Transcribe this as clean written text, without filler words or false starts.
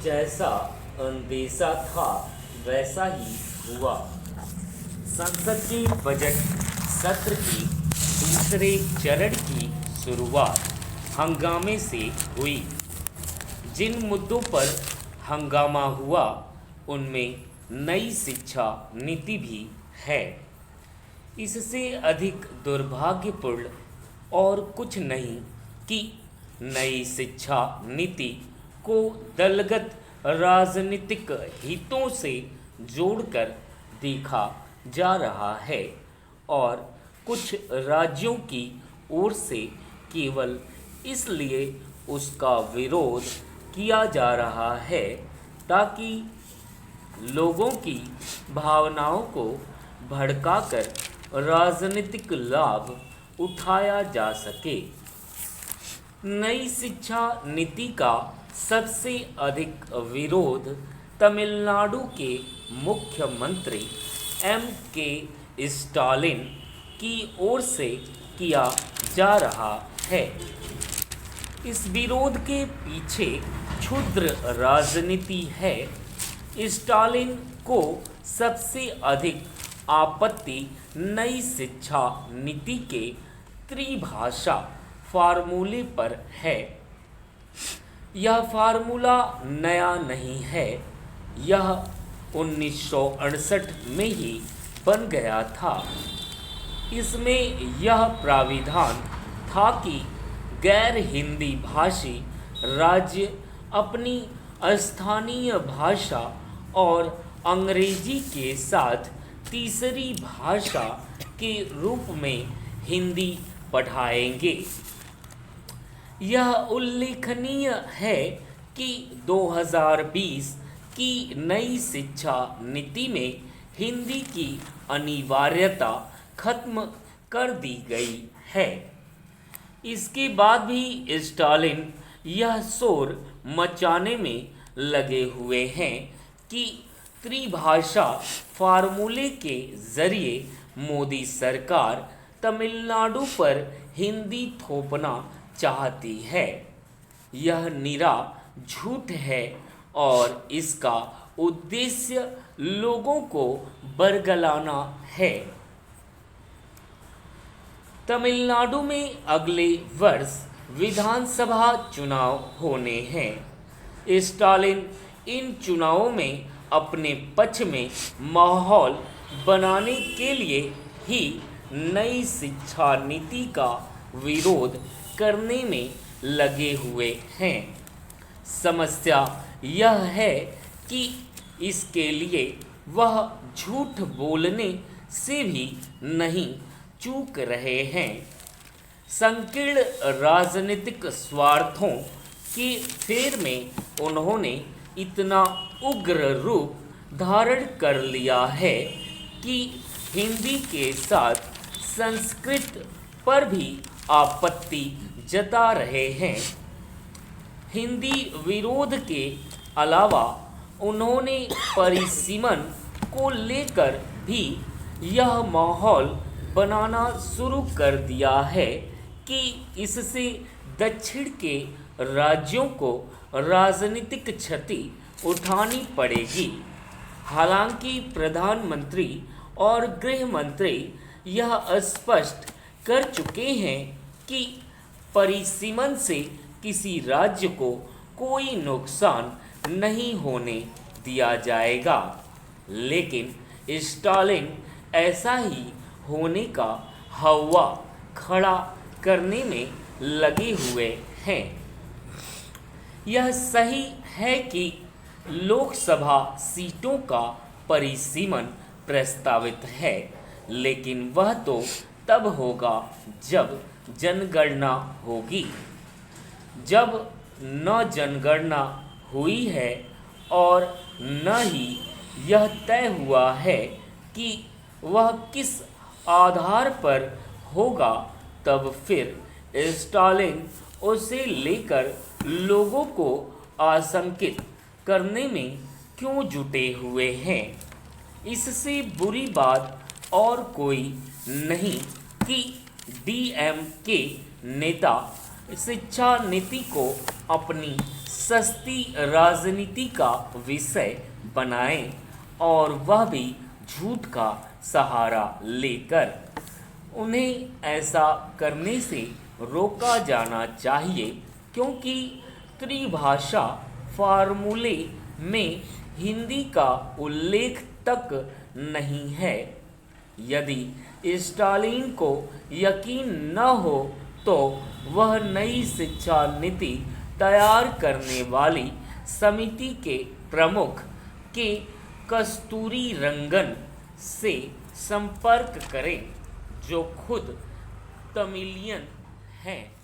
जैसा अंदेशा था वैसा ही हुआ। संसद के बजट सत्र के दूसरे चरण की शुरुआत हंगामे से हुई। जिन मुद्दों पर हंगामा हुआ उनमें नई शिक्षा नीति भी है। इससे अधिक दुर्भाग्यपूर्ण और कुछ नहीं कि नई शिक्षा नीति को दलगत राजनीतिक हितों से जोड़कर देखा जा रहा है और कुछ राज्यों की ओर से केवल इसलिए उसका विरोध किया जा रहा है ताकि लोगों की भावनाओं को भड़काकर राजनीतिक लाभ उठाया जा सके। नई शिक्षा नीति का सबसे अधिक विरोध तमिलनाडु के मुख्यमंत्री M.K. स्टालिन की ओर से किया जा रहा है। इस विरोध के पीछे क्षुद्र राजनीति है। स्टालिन को सबसे अधिक आपत्ति नई शिक्षा नीति के त्रिभाषा फार्मूले पर है। यह फार्मूला नया नहीं है, यह 1968 में ही बन गया था। इसमें यह प्राविधान था कि गैर हिंदी भाषी राज्य अपनी स्थानीय भाषा और अंग्रेजी के साथ तीसरी भाषा के रूप में हिंदी पढ़ाएंगे। यह उल्लेखनीय है कि 2020 की नई शिक्षा नीति में हिंदी की अनिवार्यता खत्म कर दी गई है। इसके बाद भी स्टालिन यह शोर मचाने में लगे हुए हैं कि त्रिभाषा फार्मूले के जरिए मोदी सरकार तमिलनाडु पर हिंदी थोपना चाहती है। यह निरा झूठ है और इसका उद्देश्य लोगों को बरगलाना है। तमिलनाडु में अगले वर्ष विधानसभा चुनाव होने हैं। स्टालिन इन चुनावों में अपने पक्ष में माहौल बनाने के लिए ही नई शिक्षा नीति का विरोध करने में लगे हुए हैं। समस्या यह है कि इसके लिए वह झूठ बोलने से भी नहीं चूक रहे हैं। संकीर्ण राजनीतिक स्वार्थों के फेर में उन्होंने इतना उग्र रूप धारण कर लिया है कि हिंदी के साथ संस्कृत पर भी आपत्ति जता रहे हैं। हिंदी विरोध के अलावा उन्होंने परिसीमन को लेकर भी यह माहौल बनाना शुरू कर दिया है कि इससे दक्षिण के राज्यों को राजनीतिक क्षति उठानी पड़ेगी। हालांकि प्रधानमंत्री और गृह मंत्री यह स्पष्ट कर चुके हैं कि परिसीमन से किसी राज्य को कोई नुकसान नहीं होने दिया जाएगा, लेकिन स्टालिन ऐसा ही होने का हवा खड़ा करने में लगे हुए हैं। यह सही है कि लोकसभा सीटों का परिसीमन प्रस्तावित है, लेकिन वह तो तब होगा जब जनगणना होगी। जब न जनगणना हुई है और न ही यह तय हुआ है कि वह किस आधार पर होगा, तब फिर स्टालिन उसे लेकर लोगों को आशंकित करने में क्यों जुटे हुए हैं। इससे बुरी बात और कोई नहीं कि डीएमके नेता शिक्षा नीति को अपनी सस्ती राजनीति का विषय बनाएं और वह भी झूठ का सहारा लेकर। उन्हें ऐसा करने से रोका जाना चाहिए क्योंकि त्रिभाषा फार्मूले में हिंदी का उल्लेख तक नहीं है। यदि स्टालिन को यकीन न हो तो वह नई शिक्षा नीति तैयार करने वाली समिति के प्रमुख के कस्तूरी रंगन से संपर्क करें जो खुद तमिलियन हैं।